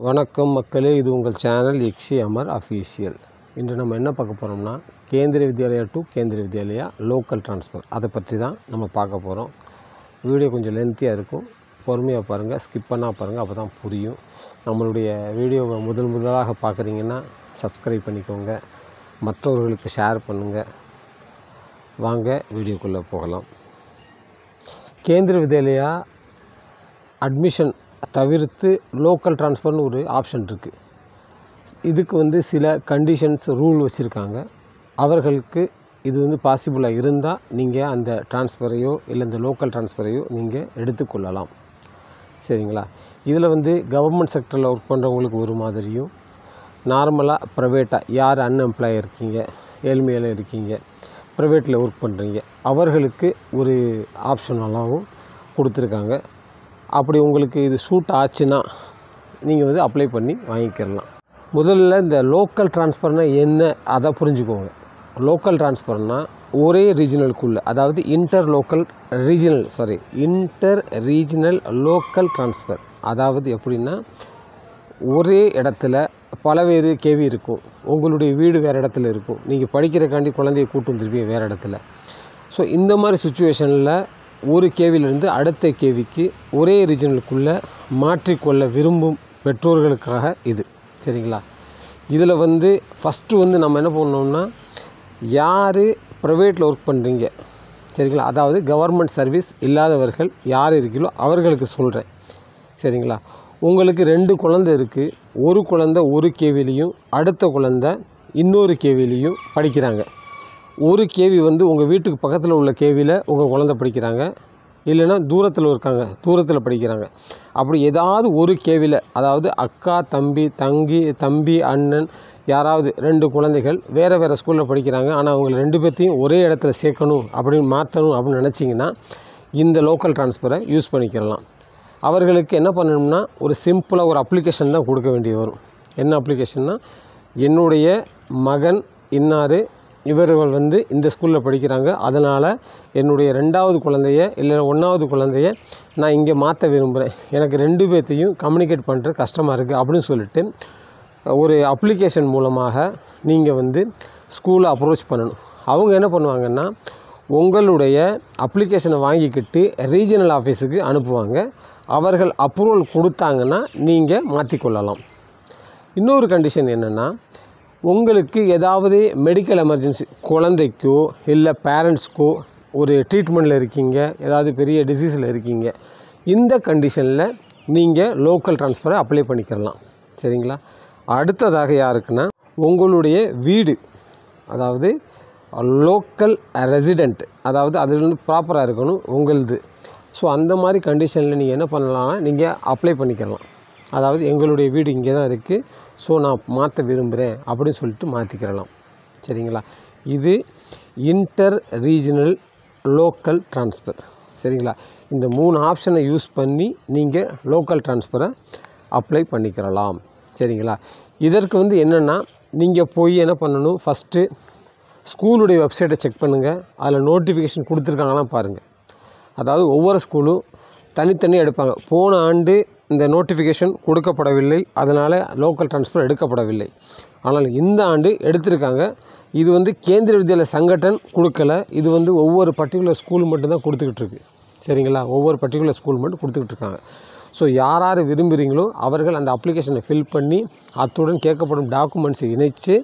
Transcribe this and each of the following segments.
வணக்கம் மக்களே, இது உங்கள் சேனல் எக்ஸி அமர் அஃபீஷியல். இன்று நம்ம என்ன பார்க்க போகிறோம்னா, Kendriya Vidyalaya to Kendriya Vidyalaya local transfer அதை பற்றி தான் நம்ம பார்க்க போகிறோம். வீடியோ கொஞ்சம் லென்த்தியாக இருக்கும், பொறுமையாக பாருங்கள், ஸ்கிப் பண்ணால் பாருங்கள், அப்போ தான் புரியும். நம்மளுடைய வீடியோவை முதலாக பார்க்குறீங்கன்னா சப்ஸ்கிரைப் பண்ணிக்கோங்க, மற்றவர்களுக்கு ஷேர் பண்ணுங்கள். வாங்க வீடியோக்குள்ளே போகலாம். கேந்திரிய வித்யாலயா அட்மிஷன் தவிர்த்து லோக்கல் ட்ரான்ஸ்ஃபர்னு ஒரு ஆப்ஷன் இருக்குது. இதுக்கு சில கண்டிஷன்ஸ் ரூல் வச்சுருக்காங்க. அவர்களுக்கு இது பாசிபிளாக இருந்தால் நீங்கள் அந்த ட்ரான்ஸ்ஃபரையோ இல்லை இந்த லோக்கல் ட்ரான்ஸ்ஃபரையோ நீங்கள் எடுத்துக்கொள்ளலாம். சரிங்களா? இதில் கவர்மெண்ட் செக்டரில் ஒர்க் பண்ணுறவங்களுக்கு ஒரு மாதிரியும், நார்மலாக ப்ரைவேட்டாக யார் அன்எம்ப்ளாய் இருக்கீங்க, ஏழ்மையில் இருக்கீங்க, ப்ரைவேட்டில் ஒர்க் பண்ணுறீங்க, அவர்களுக்கு ஒரு ஆப்ஷனலாகவும் கொடுத்துருக்காங்க. அப்படி உங்களுக்கு இது சூட் ஆச்சுன்னா நீங்கள் அப்ளை பண்ணி வாங்கிக்கிறலாம். முதல்ல இந்த லோக்கல் ட்ரான்ஸ்ஃபர்னால் என்ன அதை புரிஞ்சுக்கோங்க. லோக்கல் ட்ரான்ஸ்ஃபர்னால் ஒரே ரீஜனலுக்குள்ளே, அதாவது இன்டர் ரீஜனல் லோக்கல் ட்ரான்ஸ்ஃபர். அதாவது எப்படின்னா, ஒரே இடத்துல பலவேறு கேவி இருக்கும். உங்களுடைய வீடு வேறு இடத்துல இருக்கும், நீங்கள் படிக்கிறக்காண்டி குழந்தைய கூட்டு வந்துருப்பீங்க வேறு இடத்துல. ஸோ இந்த மாதிரி சுச்சுவேஷனில் ஒரு கேவிலேருந்து அடுத்த கேவிக்கு ஒரே ரீஜனலுக்குள்ளே மாற்றிக்கொள்ள விரும்பும் பெற்றோர்களுக்காக இது. சரிங்களா? இதில் ஃபஸ்ட்டு நம்ம என்ன பண்ணோம்னா, யார் ப்ரைவேட்டில் ஒர்க் பண்ணுறீங்க, சரிங்களா, அதாவது கவர்மெண்ட் சர்வீஸ் இல்லாதவர்கள் யார் இருக்கீங்களோ அவர்களுக்கு சொல்கிறேன். சரிங்களா? உங்களுக்கு 2 குழந்தை இருக்குது. ஒரு குழந்தை ஒரு கேவிலையும் அடுத்த குழந்தை இன்னொரு கேவிலையும் படிக்கிறாங்க. ஒரு கேவி உங்கள் வீட்டுக்கு பக்கத்தில் உள்ள கேவியில் உங்கள் குழந்தை படிக்கிறாங்க, இல்லைன்னா தூரத்தில் படிக்கிறாங்க. அப்படி ஏதாவது ஒரு கேவியில், அதாவது அக்கா தம்பி அண்ணன் யாராவது 2 குழந்தைகள் வேறு ஸ்கூலில் படிக்கிறாங்க, ஆனால் அவங்க 2 பேர்த்தையும் ஒரே இடத்துல சேர்க்கணும் அப்படின்னு மாற்றணும் அப்படின்னு நினச்சிங்கன்னா இந்த லோக்கல் ட்ரான்ஸ்ஃபரை யூஸ் பண்ணிக்கிறலாம். அவர்களுக்கு என்ன பண்ணணும்னா, ஒரு சிம்பிளாக ஒரு அப்ளிகேஷன் தான் கொடுக்க வேண்டிய வரும். என்ன அப்ளிகேஷன்னா, என்னுடைய மகன் இன்னார், இவர்கள் இந்த ஸ்கூலில் படிக்கிறாங்க, அதனால் என்னுடைய 2வது குழந்தைய இல்லை 1வது குழந்தைய நான் இங்கே மாற்ற விரும்புகிறேன், எனக்கு 2 பேர்த்தையும் கம்யூனிகேட் பண்ணுற கஷ்டமாக இருக்குது அப்படின்னு சொல்லிட்டு ஒரு அப்ளிகேஷன் மூலமாக நீங்கள் ஸ்கூலை அப்ரோச் பண்ணணும். அவங்க என்ன பண்ணுவாங்கன்னா, உங்களுடைய அப்ளிகேஷனை வாங்கிக்கிட்டு ரீஜனல் ஆஃபீஸுக்கு அனுப்புவாங்க. அவர்கள் அப்ரூவல் கொடுத்தாங்கன்னா நீங்கள் மாற்றிக்கொள்ளலாம். இன்னொரு கண்டிஷன் என்னென்னா, உங்களுக்கு ஏதாவது மெடிக்கல் எமர்ஜென்சி, குழந்தைக்கோ இல்லை பேரண்ட்ஸ்க்கோ ஒரு ட்ரீட்மெண்ட்டில் இருக்கீங்க, ஏதாவது பெரிய டிசீஸில் இருக்கீங்க, இந்த கண்டிஷனில் நீங்கள் லோக்கல் ட்ரான்ஸ்ஃபரை அப்ளை பண்ணிக்கிறலாம். சரிங்களா? அடுத்ததாக யாருக்குன்னா, உங்களுடைய வீடு, அதாவது லோக்கல் ரெசிடெண்ட், அதாவது அது ப்ராப்பராக இருக்கணும் உங்களது. ஸோ அந்த மாதிரி கண்டிஷனில் நீங்கள் என்ன பண்ணலாம்னா, நீங்கள் அப்ளை பண்ணிக்கலாம். அதாவது எங்களுடைய வீடு இங்கே தான் இருக்குது, ஸோ நான் மாற்ற விரும்புகிறேன் அப்படின்னு சொல்லிட்டு மாற்றிக்கிறலாம். சரிங்களா? இது இன்டர் ரீஜனல் லோக்கல் ட்ரான்ஸ்ஃபர். சரிங்களா? இந்த 3 ஆப்ஷனை யூஸ் பண்ணி நீங்கள் லோக்கல் ட்ரான்ஸ்ஃபரை அப்ளை பண்ணிக்கிறலாம். சரிங்களா? இதற்கு என்னென்னா, நீங்கள் போய் என்ன பண்ணணும், ஃபஸ்ட்டு ஸ்கூலுடைய வெப்சைட்டை செக் பண்ணுங்கள். அதில் நோட்டிஃபிகேஷன் கொடுத்துருக்காங்களாம் பாருங்கள். அதாவது ஒவ்வொரு ஸ்கூலும் தனித்தனியாக எடுப்பாங்க. போன ஆண்டு இந்த நோட்டிஃபிகேஷன் கொடுக்கப்படவில்லை, அதனால் லோக்கல் ட்ரான்ஸ்ஃபர் எடுக்கப்படவில்லை. ஆனால் இந்த ஆண்டு எடுத்திருக்காங்க. இது கேந்திரிய வித்யாலயா சங்கடன் கொடுக்கல, இது ஒவ்வொரு பர்டிகுலர் ஸ்கூல் மட்டும்தான் கொடுத்துக்கிட்டு இருக்கு. சரிங்களா? ஒவ்வொரு பர்டிகுலர் ஸ்கூல் மட்டும் கொடுத்துக்கிட்டு இருக்காங்க. ஸோ யார் விரும்புகிறீங்களோ அவர்கள் அந்த அப்ளிகேஷனை ஃபில் பண்ணி அத்துடன் கேட்கப்படும் டாக்குமெண்ட்ஸை இணைச்சு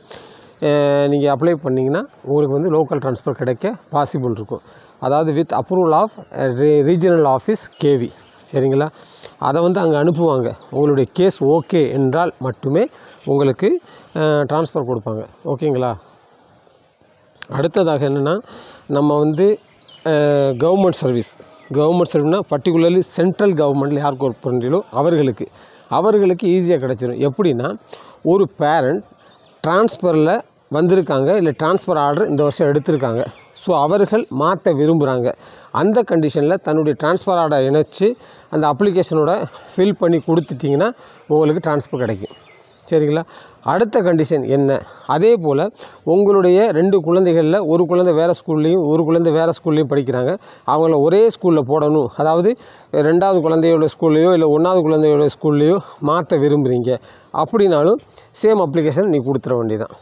நீங்கள் அப்ளை பண்ணிங்கன்னா உங்களுக்கு லோக்கல் ட்ரான்ஸ்ஃபர் கிடைக்க பாசிபிள் இருக்கும். அதாவது with approval of regional office KV. சரிங்களா? அதை அங்கே அனுப்புவாங்க. உங்களுடைய கேஸ் ஓகே என்றால் மட்டுமே உங்களுக்கு ட்ரான்ஸ்ஃபர் கொடுப்பாங்க. ஓகேங்களா? அடுத்ததாக என்னென்னா, நம்ம கவர்மெண்ட் சர்வீஸ்னால் பர்டிகுலர்லி சென்ட்ரல் கவர்மெண்ட்டில் யாருக்கு ஒர்க் பண்ணுறீங்களோ அவர்களுக்கு ஈஸியாக கிடச்சிடும். எப்படின்னா, ஒரு பேரண்ட் ட்ரான்ஸ்ஃபரில் வந்திருக்காங்க, இல்லை ட்ரான்ஸ்ஃபர் ஆர்டர் இந்த வருஷம் எடுத்திருக்காங்க, ஸோ அவர்கள் மாற்ற விரும்புகிறாங்க. அந்த கண்டிஷனில் தன்னுடைய ட்ரான்ஸ்ஃபர் ஆர்டர் இணைச்சி அந்த அப்ளிகேஷனோட ஃபில் பண்ணி கொடுத்துட்டிங்கன்னா உங்களுக்கு ட்ரான்ஸ்ஃபர் கிடைக்கும். சரிங்களா? அடுத்த கண்டிஷன் என்ன, அதே போல் உங்களுடைய 2 குழந்தைகளில் ஒரு குழந்தை வேறு ஸ்கூல்லையும் ஒரு குழந்தை வேறு ஸ்கூல்லையும் படிக்கிறாங்க. அவங்கள ஒரே ஸ்கூலில் போடணும், அதாவது 2வது குழந்தையோட ஸ்கூல்லையோ இல்லை 1வது குழந்தையோட ஸ்கூல்லையோ மாற்ற விரும்புகிறீங்க அப்படின்னாலும் சேம் அப்ளிகேஷன் நீ கொடுத்துட வேண்டியதான்.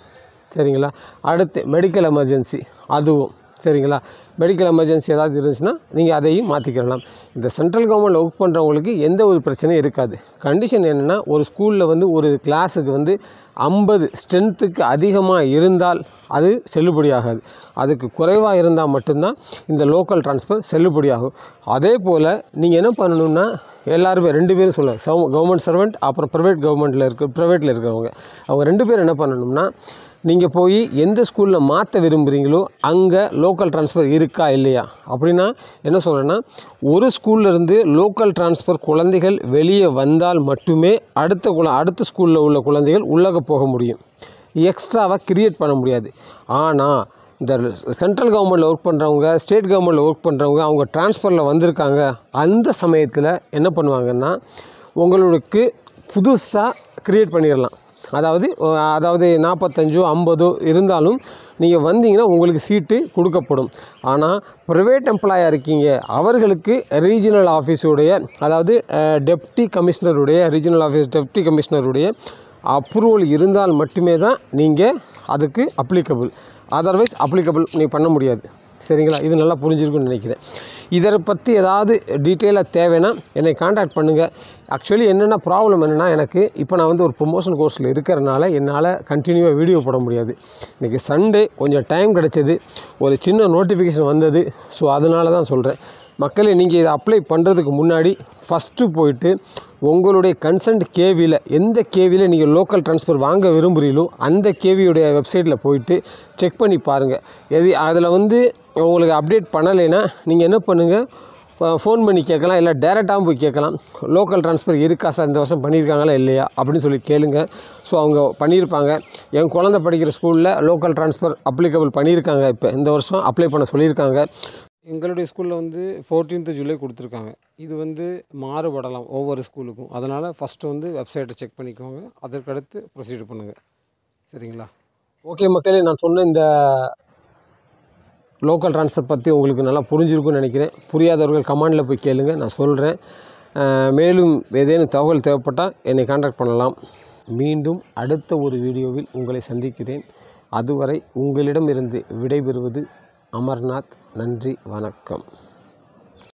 சரிங்களா? அடுத்து மெடிக்கல் எமர்ஜென்சி, அதுவும் சரிங்களா? மெடிக்கல் எமர்ஜென்சி ஏதாவது இருந்துச்சுன்னா நீங்கள் அதையும் மாற்றிக்கலாம். இந்த சென்ட்ரல் கவர்மெண்ட் ஒர்க் பண்ணுறவங்களுக்கு எந்த ஒரு பிரச்சனையும் இருக்காது. கண்டிஷன் என்னென்னா, ஒரு ஸ்கூலில் வந்து ஒரு கிளாஸுக்கு வந்து 50 ஸ்ட்ரென்த்துக்கு அதிகமாக இருந்தால் அது செல்லுபடி ஆகாது. அதுக்கு குறைவாக இருந்தால் மட்டும்தான் இந்த லோக்கல் ட்ரான்ஸ்ஃபர் செல்லுபடி ஆகும். அதே போல் நீங்கள் என்ன பண்ணணுன்னா, எல்லாருமே 2 பேரும் சொல்லுங்கள், கவர்மெண்ட் சர்வெண்ட் அப்புறம் ப்ரைவேட்டில் இருக்கிறவங்க, அவங்க 2 பேரும் என்ன பண்ணணும்னா, நீங்கள் போய் எந்த ஸ்கூலில் மாற்ற விரும்புகிறீங்களோ அங்கே லோக்கல் ட்ரான்ஸ்ஃபர் இருக்கா இல்லையா அப்படின்னா என்ன சொல்கிறேன்னா, ஒரு ஸ்கூல்லேருந்து லோக்கல் ட்ரான்ஸ்ஃபர் குழந்தைகள் வெளியே வந்தால் மட்டுமே அடுத்த ஸ்கூலில் உள்ள குழந்தைகள் உள்ளே போக முடியும். எக்ஸ்ட்ராவாக கிரியேட் பண்ண முடியாது. ஆனால் இந்த சென்ட்ரல் கவர்மெண்ட்டில் ஒர்க் பண்ணுறவங்க, ஸ்டேட் கவர்மெண்ட்டில் ஒர்க் பண்ணுறவங்க, அவங்க ட்ரான்ஸ்ஃபரில் வந்திருக்காங்க. அந்த சமயத்தில் என்ன பண்ணுவாங்கன்னா, உங்களுக்கு புதுசாக க்ரியேட் பண்ணிடலாம். அதாவது 45 50 இருந்தாலும் நீங்கள் வந்தீங்கன்னா உங்களுக்கு சீட்டு கொடுக்கப்படும். ஆனால் ப்ரைவேட் எம்ப்ளாயாக இருக்கீங்க, அவர்களுக்கு ரீஜனல் ஆஃபீஸுடைய, அதாவது டெப்டி கமிஷனருடைய அப்ரூவல் இருந்தால் மட்டுமே தான் நீங்கள் அதுக்கு அப்ளிகபிள். அதர்வைஸ் அப்ளிகபிள் நீ பண்ண முடியாது. சரிங்களா? இது நல்லா புரிஞ்சிருக்குன்னு நினைக்கிறேன். இதை பற்றி ஏதாவது டீட்டெயிலாக தேவைன்னா என்னை காண்டாக்ட் பண்ணுங்கள். ஆக்சுவலி என்னென்ன ப்ராப்ளம் என்னென்னா, எனக்கு இப்போ நான் வந்து ஒரு ப்ரொமோஷன் கோர்ஸில் இருக்கிறனால என்னால் கண்டினியூவாக வீடியோ போட முடியாது. இன்றைக்கி சண்டே கொஞ்சம் டைம் கிடச்சிது, ஒரு சின்ன நோட்டிஃபிகேஷன் வந்தது. ஸோ அதனால தான் சொல்கிறேன். மக்களே, நீங்கள் இதை அப்ளை பண்ணுறதுக்கு முன்னாடி ஃபஸ்ட்டு போயிட்டு உங்களுடைய கன்சென்ட் கேவியில், எந்த கேவியில் நீங்கள் லோக்கல் ட்ரான்ஸ்ஃபர் வாங்க விரும்புகிறீங்களோ அந்த கேவியுடைய வெப்சைட்டில் போயிட்டு செக் பண்ணி பாருங்கள். அதில் வந்து உங்களுக்கு அப்டேட் பண்ணலைன்னா நீங்கள் என்ன பண்ணுங்கள், ஃபோன் பண்ணி கேட்கலாம், இல்லை டேரெக்டாகவும் போய் கேட்கலாம். லோக்கல் ட்ரான்ஸ்ஃபர் இருக்கா சார், இந்த வருஷம் பண்ணியிருக்காங்களா இல்லையா அப்படின்னு சொல்லி கேளுங்க. ஸோ அவங்க பண்ணியிருப்பாங்க. என் குழந்தை படிக்கிற ஸ்கூலில் லோக்கல் ட்ரான்ஸ்ஃபர் அப்ளிகபிள் பண்ணியிருக்காங்க. இப்போ இந்த வருஷம் அப்ளை பண்ண சொல்லியிருக்காங்க. எங்களுடைய ஸ்கூலில் வந்து 14th ஜூலை கொடுத்துருக்காங்க. இது வந்து மாறுபடலாம் ஒவ்வொரு ஸ்கூலுக்கும். அதனால் ஃபஸ்ட்டு வந்து வெப்சைட்டை செக் பண்ணிக்கோங்க, அதற்கடுத்து ப்ரொசீட் பண்ணுங்கள். சரிங்களா? ஓகே மக்களே, நான் சொன்ன இந்த லோக்கல் ட்ரான்ஸ்ஃபர் பற்றி உங்களுக்கு நல்லா புரிஞ்சிருக்குன்னு நினைக்கிறேன். புரியாதவர்கள் கமெண்டில் போய் கேளுங்க, நான் சொல்கிறேன். மேலும் ஏதேனும் தகவல் தேவைப்பட்டால் என்னை கான்டாக்ட் பண்ணலாம். மீண்டும் அடுத்த ஒரு வீடியோவில் உங்களை சந்திக்கிறேன். அதுவரை உங்களிடமிருந்து விடைபெறுவது அமர்நாத். நன்றி, வணக்கம்.